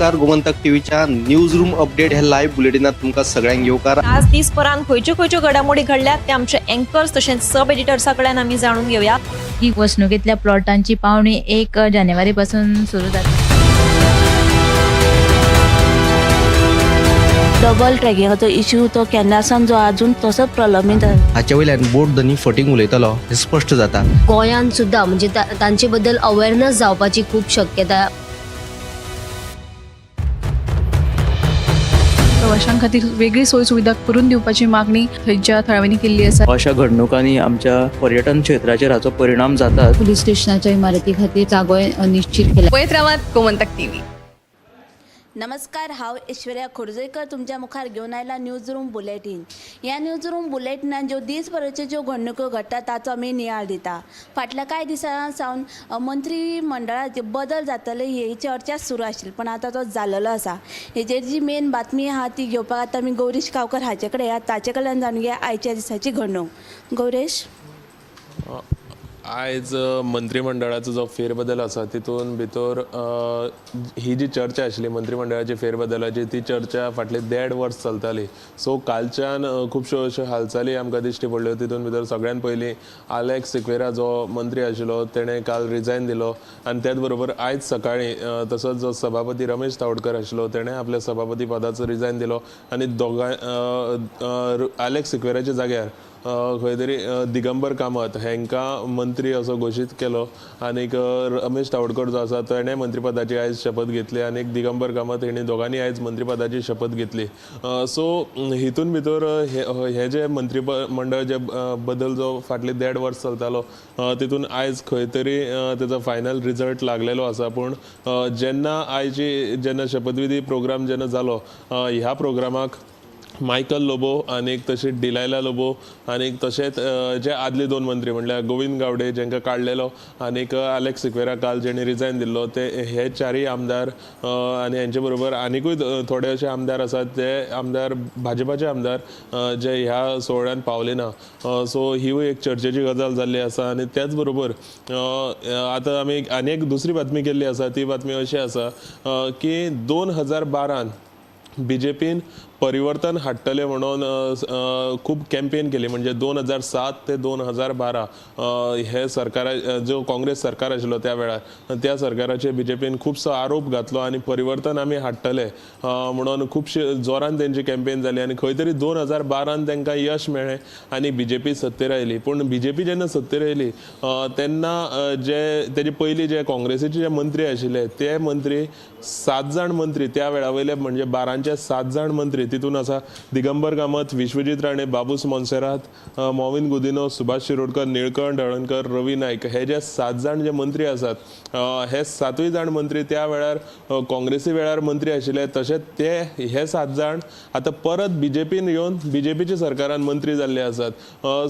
नमस्कार. गोमंतक टीव्हीच्या news room update ह्या लाईव्ह बुलेटिनात तुमका सगळ्यांक येवकार. आज दीस परान खंयच्यो घडामोडी घडल्यात ते आमचे एंकर्स तशेंच सब एडिटर्सा कडल्यान आमी जाणून घेवया. ही वसणुकेतल्या प्लॉटांची पावणी 1 जानेवारीपासून सुरू जाता. डबल ट्रॅकिंगाचो इश्यू तो केन्नासान जो अजून तसोच प्रलंबीत आसा. हाच्या वयल्यान बोट धनी फटींग उलयतलो हे स्पश्ट जाता. गोंयांत सुद्दां म्हणजे तांचे बद्दल अवेअरनेस जावपाची खूब शक्यता. प्रवाशां खातीर वेगळी सोय सुविधा करून दिवपाची मागणी थंयच्या थळाव्यांनी केल्ली आसा. अशा घडणुकांनी आमच्या पर्यटन क्षेत्राचेर हाचो परिणाम जाता. पोलीस स्टेशनाच्या इमारती खातीर जागो निश्चित केला. पळयत रावात गोमंतक टीव्ही. नमस्कार, हांव ऐश्वर्या खोर्जेकर तुमच्या मुखार घेवन आयला न्यूज रूम बुलेटीन. ह्या न्यूज रूम बुलेटिनान ज्यो दीसभराच्यो ज्यो घडणुको घडटा ताचो आमी नियाळ दिता. फाटल्या कांय दिसां सावन मंत्री मंडळाचे बदल जातले ही चर्चा सुरू आशिल्ली, पण आतां तो जाल्लो आसा. हेजेर जी मेन बातमी आहा ती घेवपाक आतां आमी गौरीश गांवकर हाचे कडेन या, ताचे कडल्यान जाणून घेया आयच्या दिसाची घडणूक. गौरेश, आयज मंत्रिमंडळाचो जो फेरबदल आसा तितून भितर ही जी चर्चा आशिल्ली मंत्रिमंडळाची फेरबदलाची ती चर्चा फाटली 1.5 वर्स चलताली. सो कालच्यान खुबश्यो अश्यो हालचाली आमकां दिश्टी पडल्यो. तितून भितर सगळ्यात पयलीं आलेक्स सिक्वेरा जो मंत्री आशिल्लो तेणें काल रिजायन दिलो आनी त्याच बरोबर आयज सकाळीं तसोच जो सभापती रमेश तावडकर आशिल्लो तेणें आपल्या सभापती पदाचो रिजायन दिलो आनी आलेक्स सिक्वेराच्या जाग्यार खंय तरी दिगंबर कामत हांकां मंत्री असो घोशीत केलो आनीक रमेश तावडकर जो आसा तेणें मंत्रीपदाची आयज शपथ घेतली आनीक दिगंबर कामत हेणी दोगांनी आयज मंत्रीपदाची शपथ घेतली. सो हितून भितर हे जे मंत्रिमंडळ जे बदल जो फाटले 1.5 वर्स चलतालो तितून आयज खंय तरी तेजो फायनल रिजल्ट लागलेलो आसा. पूण जेन्ना शपथविधी प्रोग्राम जेन्ना जालो ह्या प्रोग्रामाक मायकल लोबो आनीक तशेंच डिलायला लोबो आनीक तशेंच जे आदले 2 मंत्री म्हणल्यार गोविंद गावडे जेंकां काडलेलो आनीक आलेक्स सिक्वेरा काल जेणे रिजायन दिल्लो ते हे 4 आमदार आनी हेंचे बरोबर आनीकूय थोडे अशे आमदार आसात ते आमदार भाजपाचे आमदार जे ह्या सोहळ्यान पावले ना. सो ही एक चर्चेची गजाल जाल्ली आसा. आनी त्याच बरोबर आतां आमी आनी एक दुसरी बातमी केल्ली आसा. ती बातमी अशी आसा की 2012 BJPन परिवर्तन हाडटले म्हणून खूब कॅम्पेन केली. म्हणजे 2007 ते 2012 हे सरकार जो काँग्रेस सरकार आशिल्लो त्या वेळार त्या सरकाराचे BJPन खुबसो आरोप घातलो आनी परिवर्तन आमी हाडटले म्हणून खुबशे जोरान तेंची कॅम्पेन जाली आनी खंय तरी 2012 तांकां यश मेळ्ळें आनी BJP सत्तेर आयली. पूण BJP जेन्ना सत्तेर आयली तेन्ना जे तेजे पयलीं जे काँग्रेसीचे जे मंत्री आशिल्ले ते मंत्री 7 जाण मंत्री त्या वेळा वयले म्हणजे 12चे 7 जाण मंत्री तितून आसा दिगंबर कामत, विश्वजीत राणे, बाबूस मोन्सेरात, मॉविन गुदिनो, सुभाष शिरोडकर, निळकंठ हळणकर, रवी नाईक हे जे 7 जाण जे मंत्री आसात हे 7य जाण मंत्री त्या वेळार काँग्रेसी वेळार मंत्री आशिल्ले. तशेंच ते हे 7 जाण आतां परत BJPन येवन BJPच्या सरकारान मंत्री जाल्ले आसात.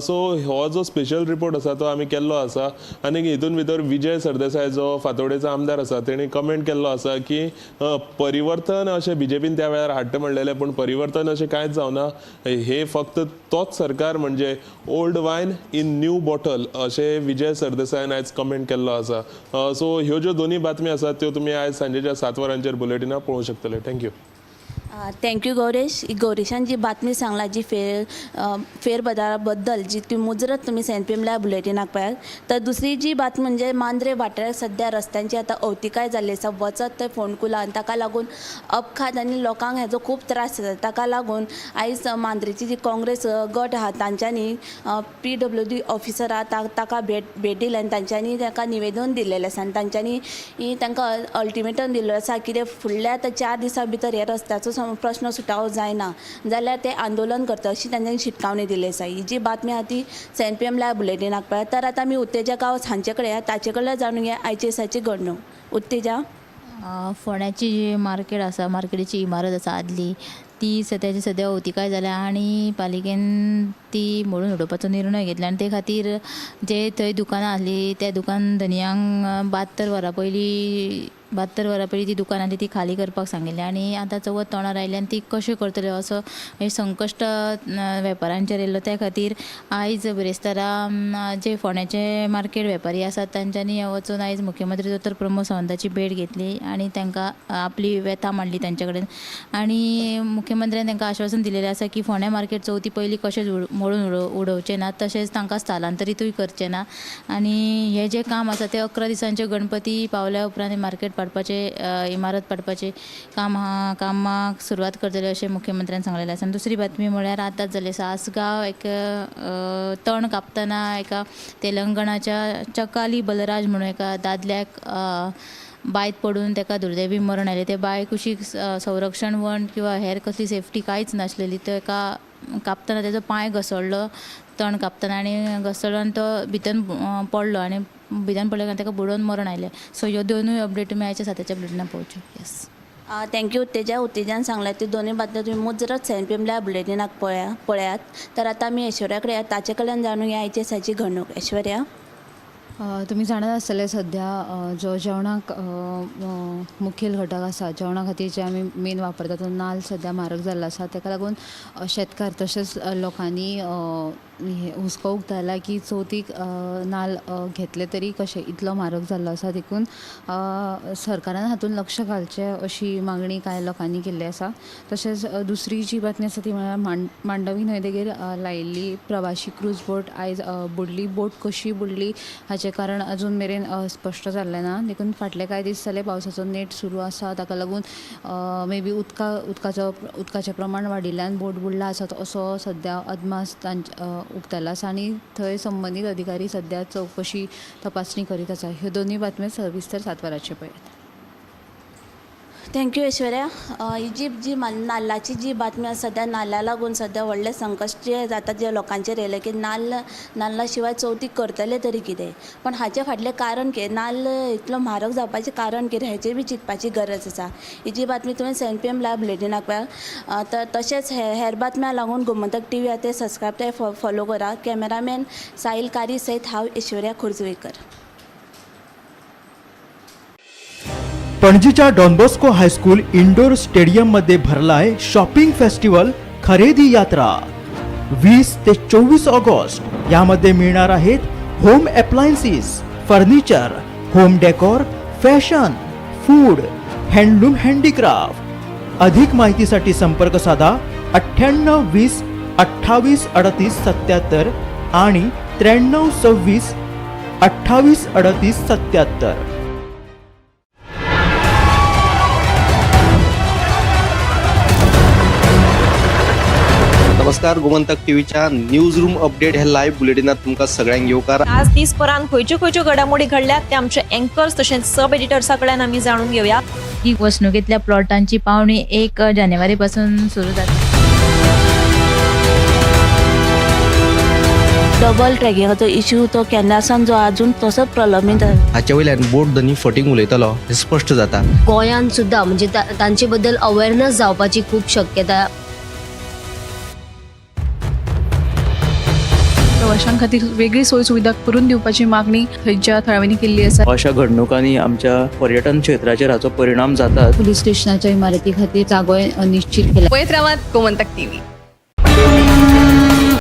सो हो जो स्पेशल रिपोर्ट आसा तो आमी केल्लो आसा. आनी हितून भितर विजय सरदेसाय जो फातोडेचो आमदार आसा तेणी कमेंट केल्लो आसा की परिवर्तन अशें BJPन त्या वेळार हाडटा म्हणलेलें पूण परिवर्तन अशें कांयच जावना. हे फक्त तोच सरकार म्हणजे ओल्ड वायन इन न्यू बॉटल अशें विजय सरदेसायन आयज कमेंट केल्लो आसा. सो ह्यो ज्यो दोनी बातमी आसात त्यो तुमी आयज सांजेच्या 7 वरांचेर बुलेटिनार पळोवंक शकतले. थँक्यू. थँक्यू गौरेश. गौरेशान जी बातमी सांगला जी फेरबदला बद्दल जी ती मुजरत तुम्ही सेंपीमल्या बुलेटिनाक पळयात. तर दुसरी जी बातमी म्हणजे मांद्रे वाठाराक सध्या रस्त्यांची आतां अवतिकाय जाल्ली आसा. वचत थंय फोंडकुला आनी ताका लागून अपघात आनी लोकांक हेजो खूब त्रास जाता. ताका लागून आयज मांद्रेची जी काँग्रेस गट आहा तांच्यांनी PWD ऑफिसर ताका भेट दिली आनी तांच्यांनी ताका निवेदन दिल्लेलें आसा आनी तांच्यांनी तांकां अल्टिमेटम दिल्लो आसा कितें फुडल्या 4 दिसां भितर ह्या रस्त्याचो प्रश्न सुटावो जायना जाल्यार ते आंदोलन करता अशी तांच्यांनी शिटकावणी दिली आसा. ही जी बातमी आहा ती CNPM लायव्ह बुलेटिनाक पळयात. तर आतां आमी उत्तेजा गांव हांचे कडेन ताचे कडल्यान जाणून घेया आयचे दिसाची घडणूक. उत्तेजा, फोंड्याची जी मार्केट आसा, मार्केटीची इमारत आसा आदली ती सद्याची सद्या अवतिकाय जाल्या आणि पालिकेन ती मोडून उडोवपाचो निर्णय घेतला आणि ते खातीर जे थंय दुकानां आसली त्या दुकान धनियांक 72 वरां पयलीं ती दुकान आसली ती खाली करपाक सांगिल्ली आणि आतां चवथ तोंडार आयली आनी ती कशें करतल्यो असो हे संकश्ट वेपाऱ्यांचेर येयलो त्या खातीर आयज बिरेस्तारा जे फोंड्याचे मार्केट वेपारी आसात तांच्यांनी वचून आयज मुख्यमंत्री दोतोर प्रमोद सावंताची भेट घेतली आणि तांकां आपली व्यथा मांडली तांचे कडेन आणि मुख्यमंत्र्यान तांकां आश्वासन दिलेलें आसा की फोंड्या मार्केट चवथी पयलीं कशेंच मोडून उडोवचें ना तशेंच तांकां स्थलांतरीतूय करचें ना आणि हे जे काम आसा ते 11 दिसांचे गणपती पावल्या उपरांत मार्केट पाडपाचें इमारत पाडपाचें कामाक सुरवात करतले अशें मुख्यमंत्र्यान सांगलेलें आसा. दुसरी बातमी म्हळ्यार आतांच जाले सासगांव एक तण कापतना एका तेलंगणाच्या चकाली बलराज म्हणून एका दादल्याक बायत पडून ताका दुर्दैवी मरण आयलें. ते बाय कुशीक संरक्षण वण किंवा हेर कसली सेफ्टी कांयच नासलेली. तो एका कापतना तेजो पांय घसरलो तण कापतना आणि घसरलो आनी तो भितन पडलो आणि भितन पडले ताका बुडोवन मरण आयलें. सो ह्यो दोनूय अपडेट तुमी आयच्या साताच्या बुलेटिनान पळोवच्यो. Yes thank you. उत्तेजान सांगला ती दोन्ही बातम्या तुम्ही मुजरत सेंपीमल्या बुलेटिनाक पळयात. तर आता आमी ऐश्वर्या कडेन ताचे कडल्यान जाणून घेया आयचे दिसाची घडणूक. ऐश्वर्या, तुमी जाणत आसतले सद्या जो जेवणाक मुखेल घटक आसा जेवणा खातीर जे आमी मेन वापरता तो नाल्ल सद्या म्हारग जाल्लो आसा. ताका लागून शेतकार तशेंच लोकांनी हुस्को उक्तायला की चवथीक नाल्ल घेतले तरी कशें इतलो म्हारग जाल्लो आसा देखून सरकारान हातूंत लक्ष घालचें अशी मागणी कांय लोकांनी केल्ली आसा. तशेंच दुसरी जी बातमी आसा ती म्हळ्यार मांडवी न्हंयदेगेर लायिल्ली प्रवाशी क्रूज बोट आयज बुडली. बोट कशी बुडली हाचें कारण अजून मेरेन स्पश्ट जाल्लें ना. देखून फाटले कांय दीस जाले पावसाचो नेट सुरू आसा ताका लागून मे बी उदकाचें प्रमाण वाडिल्ल्यान बोट बुडला आसत असो सद्या अदमास उक्तायला आसा आणि थंय संबंदीत अधिकारी सद्या चवकशी तपासणी करीत आसा. ह्यो दोनूय बातम्यो सविस्तर 7 वरांचेर पळयात. थँक्यू ऐश्वर्या. ही जी नाल्लाची जी बातमी आसा सद्या नाल्ला लागून सद्या व्हडले संकश्ट जे जाता जे लोकांचेर येयले की नाल्ला शिवाय चवथीक करतले तरी कितें. पण हाचे फाटलें कारण कितें, नाल्ल इतलो म्हारग जावपाचें कारण कितें हेचेर बी चिंतपाची गरज आसा. ही जी बातमी तुवें सेंट पी एम लायव्ह बुलेटिनाक पळया. तशेंच हेर बातम्या लागून गोमंतक TV ते सबस्क्रायब ते फॉलो करा. कॅमेरामॅन साहिल कारी सयत हांव ऐश्वर्या खुर्जवेकर. पणजीच्या डॉनबॉस्को हायस्कूल इंडोर स्टेडियम मध्ये भरलाय शॉपिंग फेस्टिवल खरेदी यात्रा 20 ते 24 ऑगस्ट. यामध्ये मिळणार आहेत home appliances, furniture, home decor, fashion, food, handloom, handicraft. अधिक माहितीसाठी संपर्क साधा 98 20 28 38 77 आणि 93 26 28 38 77. नमस्कार, गोमंतक टीव्हीच्या न्यूज रूम अपडेट ह्या लाईव्ह बुलेटिनात तुमकां सगळ्यांक येवकार. आज दिसभरात खंयच्यो घडामोडी घडल्यात ते आमचे एंकर्स तशेंच सब एडिटर्सा कडल्यान आमी जाणून घेवया. ही वसणुकेतल्या प्लॉटांची पावणी 1 जानेवारी पासून सुरू जाता. डबल ट्रॅकिंगाचो इश्यू तो केन्नासान जो अजून तसोच प्रलंबीत आसा. हाचे वयल्यान बोट धनी फटींग उलयतलो हे स्पश्ट जाता. गोंयांत सुद्दां म्हणजे तांचे बद्दल अवेअरनेस जावपाची खूब शक्यता. प्रवाशां खातीर वेगळी सोय सुविधा करून दिवपाची मागणी थंयच्या थळाव्यांनी केल्ली आसा. अशा घडणुकांनी आमच्या पर्यटन क्षेत्राचेर हाचो परिणाम जाता. पुलीस स्टेशनाच्या इमारती खातीर जागो निश्चित केला. पळयत रावात गोमंतक TV.